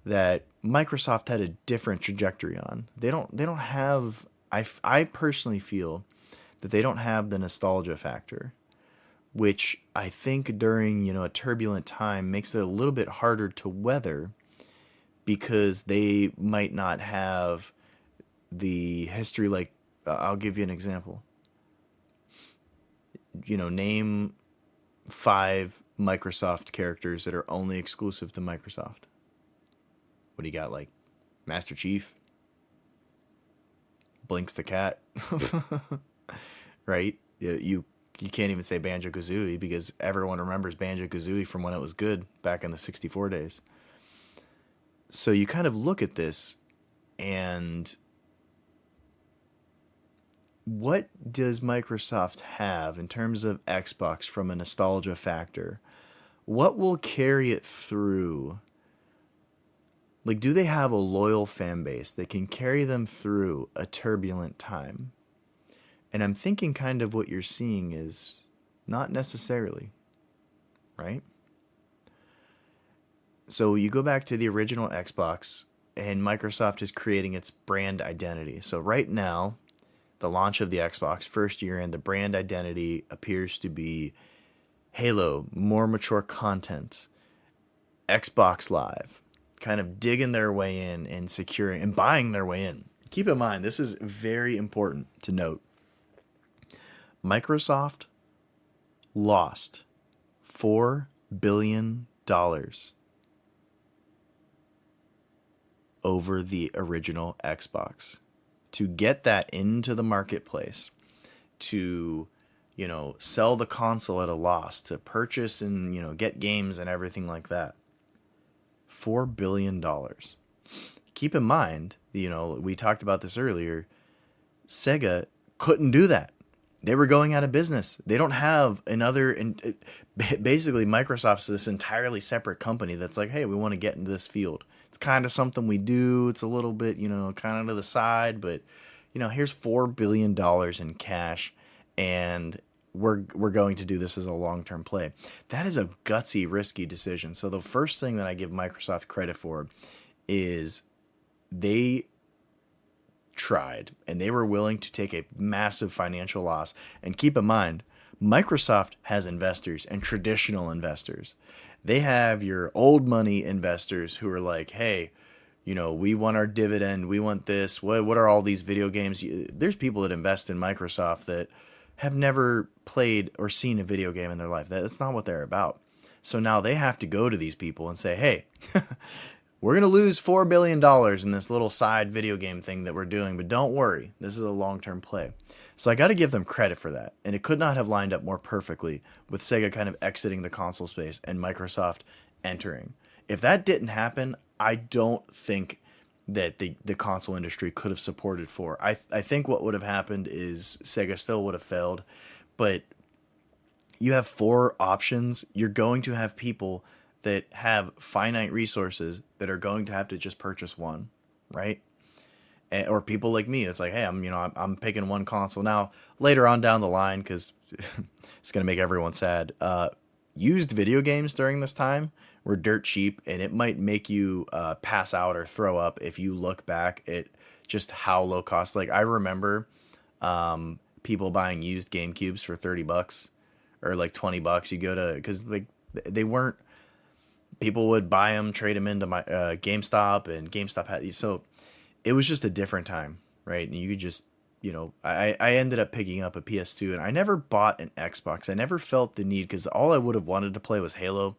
that Microsoft had a different trajectory on. They don't have, I personally feel that they don't have the nostalgia factor, which I think during, a turbulent time makes it a little bit harder to weather because they might not have the history. Like, I'll give you an example. Name 5 Microsoft characters that are only exclusive to Microsoft. What do you got? Like Master Chief, Blinks the cat, right? You can't even say Banjo Kazooie because everyone remembers Banjo Kazooie from when it was good back in the 64 days. So you kind of look at this, and what does Microsoft have in terms of Xbox from a nostalgia factor? What will carry it through? Like, do they have a loyal fan base that can carry them through a turbulent time? And I'm thinking kind of what you're seeing is not necessarily, right? So you go back to the original Xbox, and Microsoft is creating its brand identity. So right now, the launch of the Xbox first year, and the brand identity appears to be Halo, more mature content, Xbox Live, kind of digging their way in and securing and buying their way in. Keep in mind, this is very important to note. Microsoft lost $4 billion over the original Xbox. To get that into the marketplace, to sell the console at a loss, to purchase and get games and everything like that. $4 billion. Keep in mind, we talked about this earlier, Sega couldn't do that. They were going out of business. They don't have another, and basically Microsoft's this entirely separate company that's like, hey, we want to get into this field. It's kind of something we do. It's a little bit, kind of to the side, but here's $4 billion in cash, and we're going to do this as a long-term play. That is a gutsy, risky decision. So the first thing that I give Microsoft credit for is they tried and they were willing to take a massive financial loss. And keep in mind, Microsoft has investors and traditional investors. They have your old money investors who are like, hey, we want our dividend, we want this. What are all these video games? There's people that invest in Microsoft that have never played or seen a video game in their life. That's not what they're about. So now they have to go to these people and say, hey, we're going to lose $4 billion in this little side video game thing that we're doing, but don't worry, this is a long-term play. So I got to give them credit for that. And it could not have lined up more perfectly with Sega kind of exiting the console space and Microsoft entering. If that didn't happen, I don't think that the console industry could have supported 4. I think what would have happened is Sega still would have failed, but you have 4 options. You're going to have people that have finite resources that are going to have to just purchase one, right? Or people like me, it's like, hey, I'm picking one console. Now, later on down the line, because it's going to make everyone sad, used video games during this time were dirt cheap, and it might make you pass out or throw up if you look back at just how low cost. Like, I remember people buying used GameCubes for $30 or like $20. You go to, because like they weren't, people would buy them, trade them into my GameStop, and GameStop had, so it was just a different time, right? And you could just, I ended up picking up a PS2, and I never bought an Xbox. I never felt the need, because all I would have wanted to play was Halo.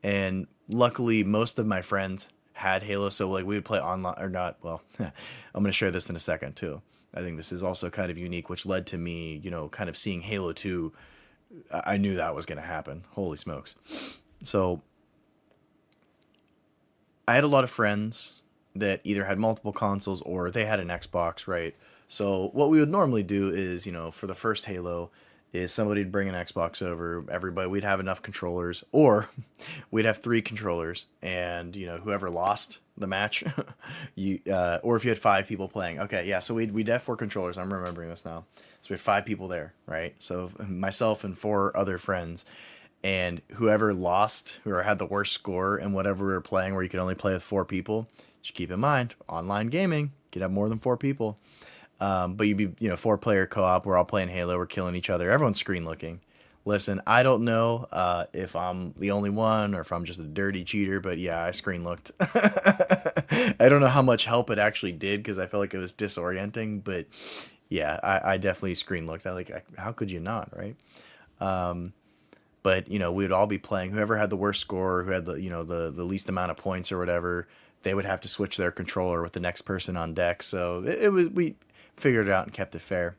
And luckily, most of my friends had Halo, so like we would play online, or not. Well, I'm going to share this in a second too. I think this is also kind of unique, which led to me, kind of seeing Halo 2. I knew that was going to happen. Holy smokes. So I had a lot of friends that either had multiple consoles or they had an Xbox, right? So what we would normally do is, for the first Halo, is somebody'd bring an Xbox over, everybody, we'd have enough controllers, or we'd have 3 controllers, and, whoever lost the match, or if you had 5 people playing. Okay, yeah, so we'd have 4 controllers, I'm remembering this now. So we had 5 people there, right? So myself and 4 other friends, and whoever lost, or had the worst score in whatever we were playing, where you could only play with 4 people, just keep in mind, online gaming, you could have more than 4 people. But you'd be, 4-player co-op. We're all playing Halo. We're killing each other. Everyone's screen looking. Listen, I don't know if I'm the only one or if I'm just a dirty cheater, but yeah, I screen looked. I don't know how much help it actually did, because I felt like it was disorienting. But yeah, I definitely screen looked. How could you not, right? But we would all be playing. Whoever had the worst score, who had the the least amount of points or whatever, they would have to switch their controller with the next person on deck. So we figured it out and kept it fair.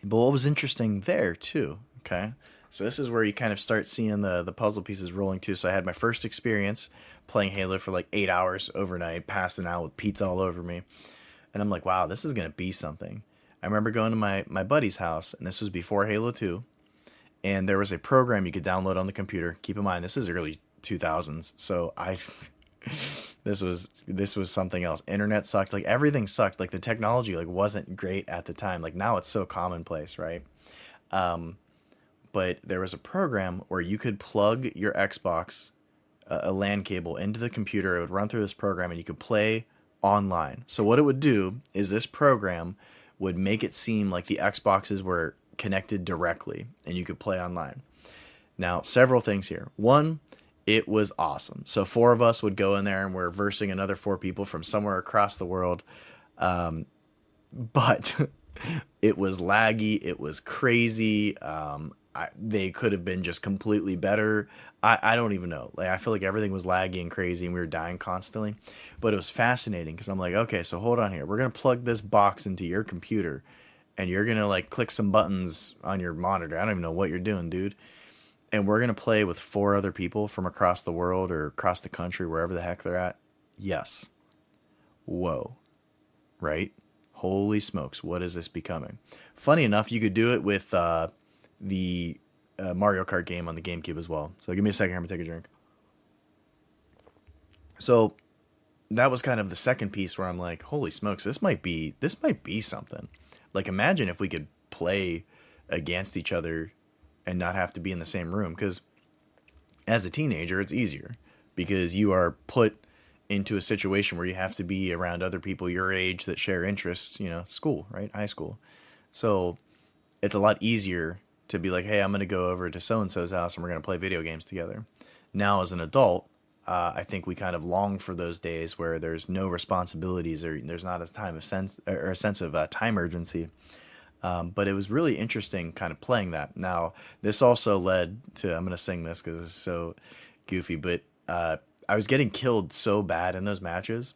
But what was interesting there too, okay? So this is where you kind of start seeing the puzzle pieces rolling too. So I had my first experience playing Halo for like 8 hours overnight, passing out with pizza all over me. And I'm like, wow, this is going to be something. I remember going to my buddy's house, and this was before Halo 2. And there was a program you could download on the computer. Keep in mind, this is early 2000s. So this was something else. Internet sucked. Like, everything sucked. Like, the technology wasn't great at the time. Like, now it's so commonplace, right? But there was a program where you could plug your Xbox, a LAN cable, into the computer. It would run through this program, and you could play online. So what it would do is this program would make it seem like the Xboxes were connected directly, and you could play online. Now, several things here. One, it was awesome. So 4 of us would go in there, and we're versing another 4 people from somewhere across the world. But it was laggy. It was crazy. They could have been just completely better. I don't even know. Like, I feel like everything was laggy and crazy, and we were dying constantly. But it was fascinating, because I'm like, okay, so hold on here. We're going to plug this box into your computer, and you're going to click some buttons on your monitor. I don't even know what you're doing, dude. And we're going to play with 4 other people from across the world or across the country, wherever the heck they're at. Yes. Whoa. Right? Holy smokes. What is this becoming? Funny enough, you could do it with the Mario Kart game on the GameCube as well. So give me a second here. I'm going to take a drink. So that was kind of the second piece where I'm like, holy smokes, this might be something. Like, imagine if we could play against each other and not have to be in the same room. Because as a teenager, it's easier because you are put into a situation where you have to be around other people your age that share interests, school, right? High school. So it's a lot easier to be like, hey, I'm going to go over to so and so's house and we're going to play video games together. Now, as an adult, I think we kind of long for those days where there's no responsibilities or there's not a sense of time urgency. But it was really interesting kind of playing that. Now, this also led to, I'm going to sing this because it's so goofy, but I was getting killed so bad in those matches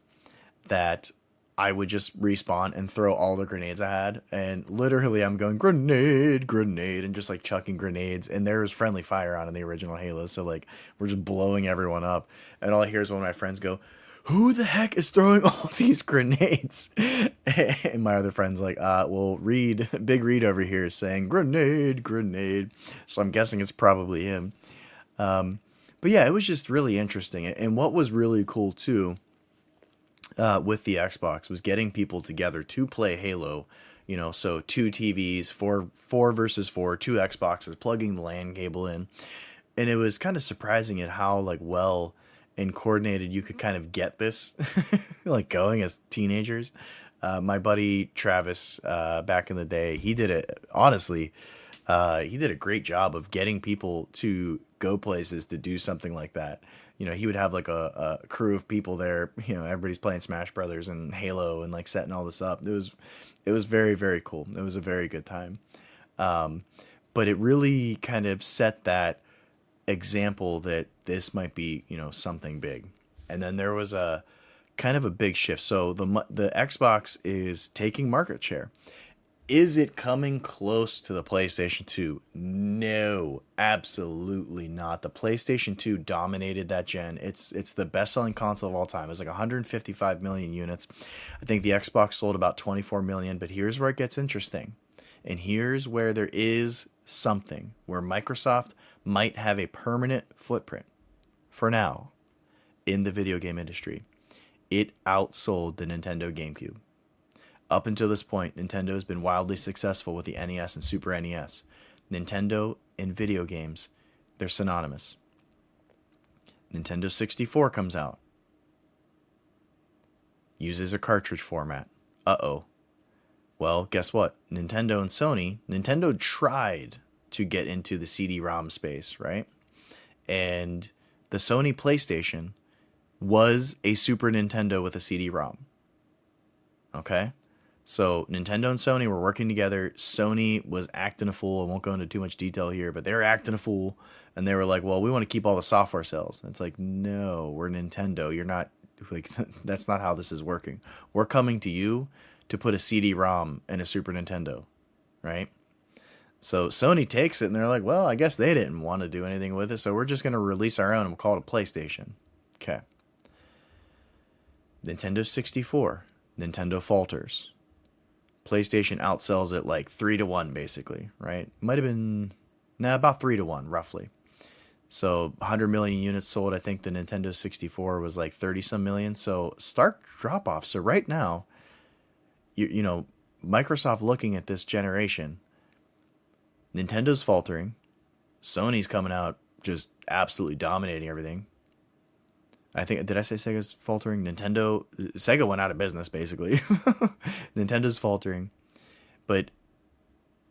that I would just respawn and throw all the grenades I had. And literally I'm going grenade, grenade, and just like chucking grenades. And there was friendly fire on in the original Halo. So like we're just blowing everyone up. And all I hear is one of my friends go, who the heck is throwing all these grenades? And my other friend's like, well, BigReed over here is saying grenade, grenade. So I'm guessing it's probably him. But yeah, it was just really interesting. And what was really cool too, with the Xbox was getting people together to play Halo. So 2 TVs, four versus four, 2 Xboxes, plugging the LAN cable in. And it was kind of surprising at how like well and coordinated you could kind of get this like going as teenagers. My buddy Travis, back in the day, he did it. Honestly, he did a great job of getting people to go places to do something like that. He would have like a crew of people there. Everybody's playing Smash Brothers and Halo and like setting all this up. It was very, very cool. It was a very good time. But it really kind of set that example that this might be, something big. And then there was a kind of a big shift. So the Xbox is taking market share. Is it coming close to the PlayStation 2? No, absolutely not. The PlayStation 2 dominated that gen. It's the best-selling console of all time. It's like 155 million units. I think the Xbox sold about 24 million, but here's where it gets interesting. And here's where there is something where Microsoft might have a permanent footprint for now in the video game industry. It outsold the Nintendo GameCube. Up until this point, Nintendo has been wildly successful with the NES and Super NES. Nintendo and video games, they're synonymous. Nintendo 64 comes out. Uses a cartridge format. Uh-oh. Well, guess what? Nintendo and Nintendo tried to get into the CD-ROM space, right? And the Sony PlayStation was a Super Nintendo with a CD-ROM. Okay? So Nintendo and Sony were working together. Sony was acting a fool. I won't go into too much detail here, but they were acting a fool. And they were like, well, we want to keep all the software sales. And it's like, no, we're Nintendo. You're not, like, that's not how this is working. We're coming to you to put a CD-ROM in a Super Nintendo, right? So Sony takes it and they're like, well, I guess they didn't want to do anything with it, so we're just going to release our own and we'll call it a PlayStation. Okay. Nintendo 64. Nintendo falters. PlayStation outsells it like 3-1, basically, right? Might have been, about 3-1, roughly. So 100 million units sold. I think the Nintendo 64 was like 30-some million. So stark drop-off. So right now, you know, Microsoft looking at this generation, Nintendo's faltering. Sony's coming out just absolutely dominating everything. I think, did I say Sega's faltering? Sega went out of business, basically. Nintendo's faltering. But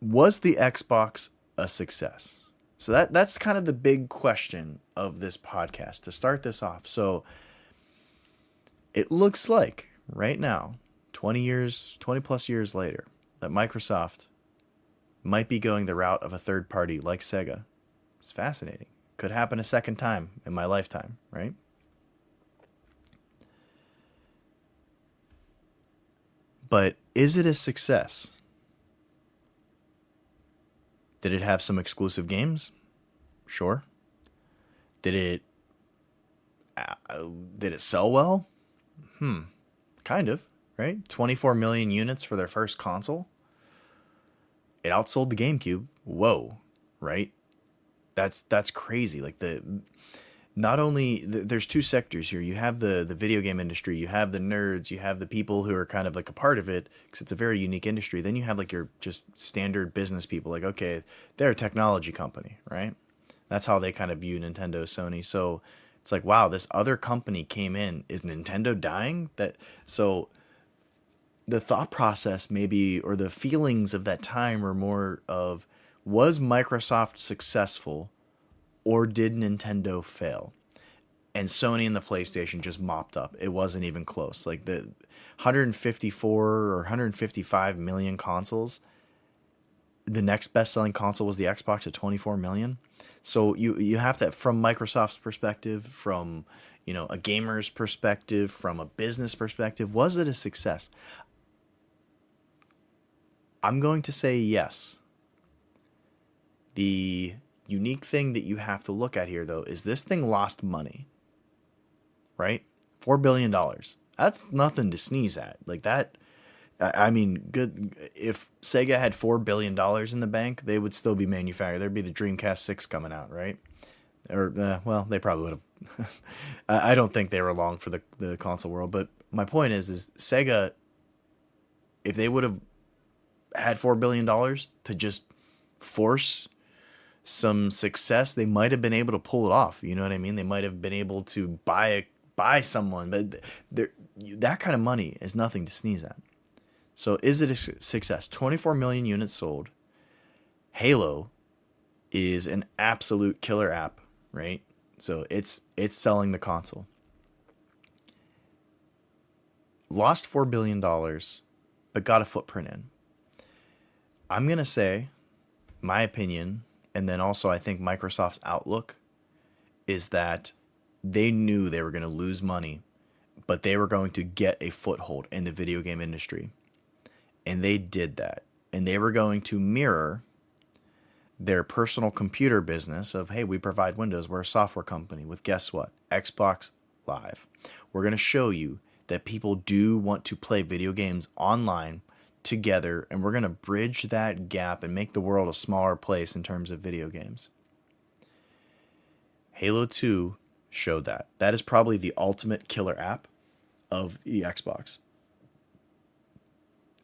was the Xbox a success? So that's kind of the big question of this podcast to start this off. So it looks like right now, 20 plus years later, that Microsoft might be going the route of a third party like Sega. It's fascinating. Could happen a second time in my lifetime, right? But is it a success? Did it have some exclusive games? Sure. Did it sell well? Kind of, right? 24 million units for their first console. It outsold the GameCube. Whoa, right? That's crazy. Like not only there's two sectors here. You have the video game industry, you have the nerds, you have the people who are kind of like a part of it because it's a very unique industry. Then you have like your just standard business people, like, okay, they're a technology company, right? That's how they kind of view Nintendo, Sony. So it's like, wow, this other company came in. Is Nintendo dying? That so the thought process maybe, or the feelings of that time were more of, was Microsoft successful or did Nintendo fail? And Sony and the PlayStation just mopped up. It wasn't even close. Like the 154 or 155 million consoles, the next best-selling console was the Xbox at 24 million. So you have to, from Microsoft's perspective, from a gamer's perspective, from a business perspective, was it a success? I'm going to say yes. The unique thing that you have to look at here, though, is this thing lost money, right? $4 billion. That's nothing to sneeze at. Like that. I mean, good. If Sega had $4 billion in the bank, they would still be manufacturing. There'd be the Dreamcast 6 coming out, right? Or well, they probably would have. I don't think they were long for the console world. But my point is Sega, if they would have had $4 billion to just force some success, they might have been able to pull it off. You know what I mean? They might have been able to buy someone, but that kind of money is nothing to sneeze at. So is it a success? 24 million units sold. Halo is an absolute killer app, right? So it's selling the console. Lost $4 billion, but got a footprint in. I'm going to say, my opinion, and then also I think Microsoft's outlook, is that they knew they were going to lose money, but they were going to get a foothold in the video game industry. And they did that. And they were going to mirror their personal computer business of, hey, we provide Windows, we're a software company, with guess what? Xbox Live. We're going to show you that people do want to play video games online together, and we're going to bridge that gap and make the world a smaller place in terms of video games. Halo 2 showed that. That is probably the ultimate killer app of the Xbox.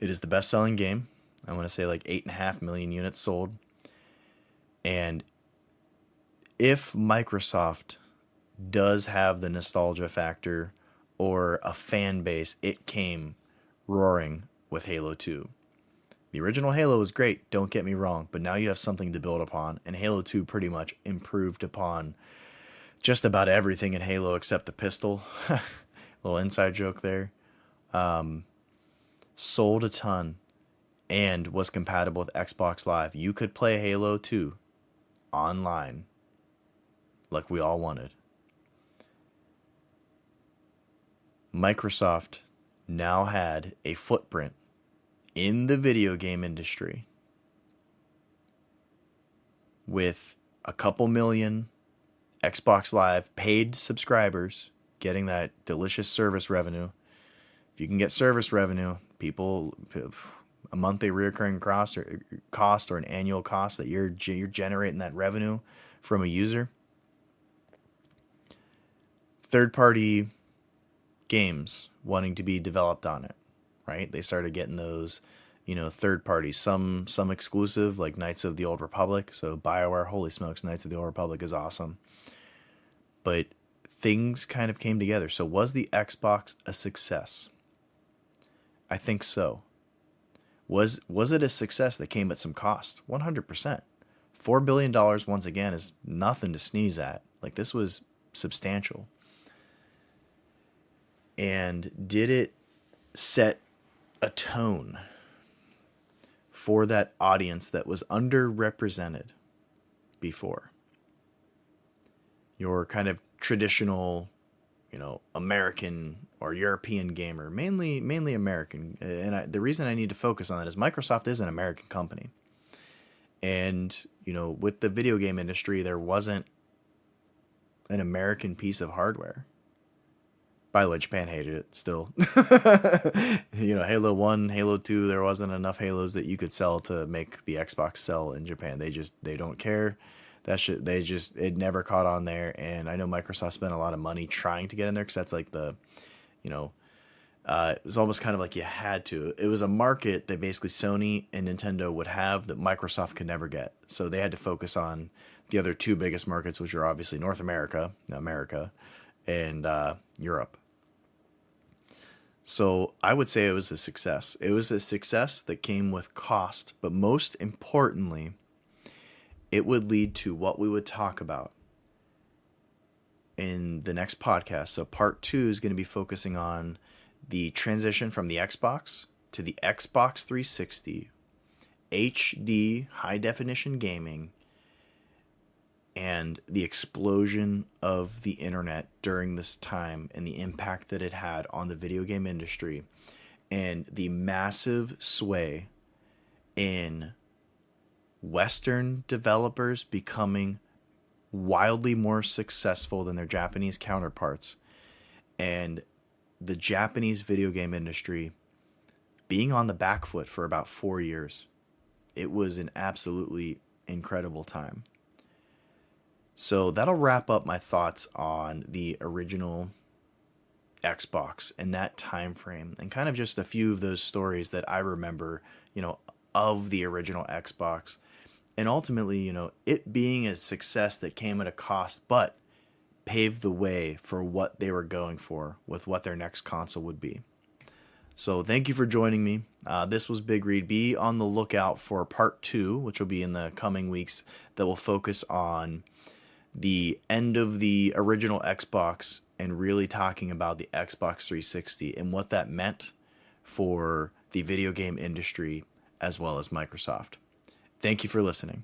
It is the best-selling game. I want to say like 8.5 million units sold. And if Microsoft does have the nostalgia factor or a fan base, it came roaring with Halo 2. The original Halo was great, don't get me wrong, but now you have something to build upon, and Halo 2 pretty much improved upon just about everything in Halo except the pistol. Little inside joke there. Sold a ton and was compatible with Xbox Live. You could play Halo 2 online like we all wanted. Microsoft now had a footprint in the video game industry with a couple million Xbox Live paid subscribers getting that delicious service revenue. If you can get service revenue, people, a monthly recurring cost or an annual cost that you're generating that revenue from a user. Third-party games wanting to be developed on it, right? They started getting those, third parties, some exclusive, like Knights of the Old Republic. So BioWare, holy smokes, Knights of the Old Republic is awesome. But things kind of came together. So was the Xbox a success? I think so. Was it a success that came at some cost? 100%. $4 billion, once again, is nothing to sneeze at. Like, this was substantial. And did it set a tone for that audience that was underrepresented before? Your kind of traditional, American or European gamer, mainly American. And the reason I need to focus on that is Microsoft is an American company. And, with the video game industry, there wasn't an American piece of hardware. By the way, Japan hated it still. Halo 1, Halo 2, there wasn't enough Halos that you could sell to make the Xbox sell in Japan. They don't care. That shit, it never caught on there. And I know Microsoft spent a lot of money trying to get in there because that's like you know, it was almost kind of like you had to. It was a market that basically Sony and Nintendo would have that Microsoft could never get. So they had to focus on the other two biggest markets, which are obviously North America, and Europe. So I would say it was a success. It was a success that came with cost, but most importantly, it would lead to what we would talk about in the next podcast. So part 2 is going to be focusing on the transition from the Xbox to the Xbox 360, HD high definition gaming, and the explosion of the internet during this time and the impact that it had on the video game industry and the massive sway in Western developers becoming wildly more successful than their Japanese counterparts, and the Japanese video game industry being on the back foot for about 4 years. It was an absolutely incredible time. So that'll wrap up my thoughts on the original Xbox and that time frame, and kind of just a few of those stories that I remember, of the original Xbox. And ultimately, it being a success that came at a cost, but paved the way for what they were going for with what their next console would be. So thank you for joining me. This was BigReed. Be on the lookout for part 2, which will be in the coming weeks, that will focus on the end of the original Xbox and really talking about the Xbox 360 and what that meant for the video game industry as well as Microsoft. Thank you for listening.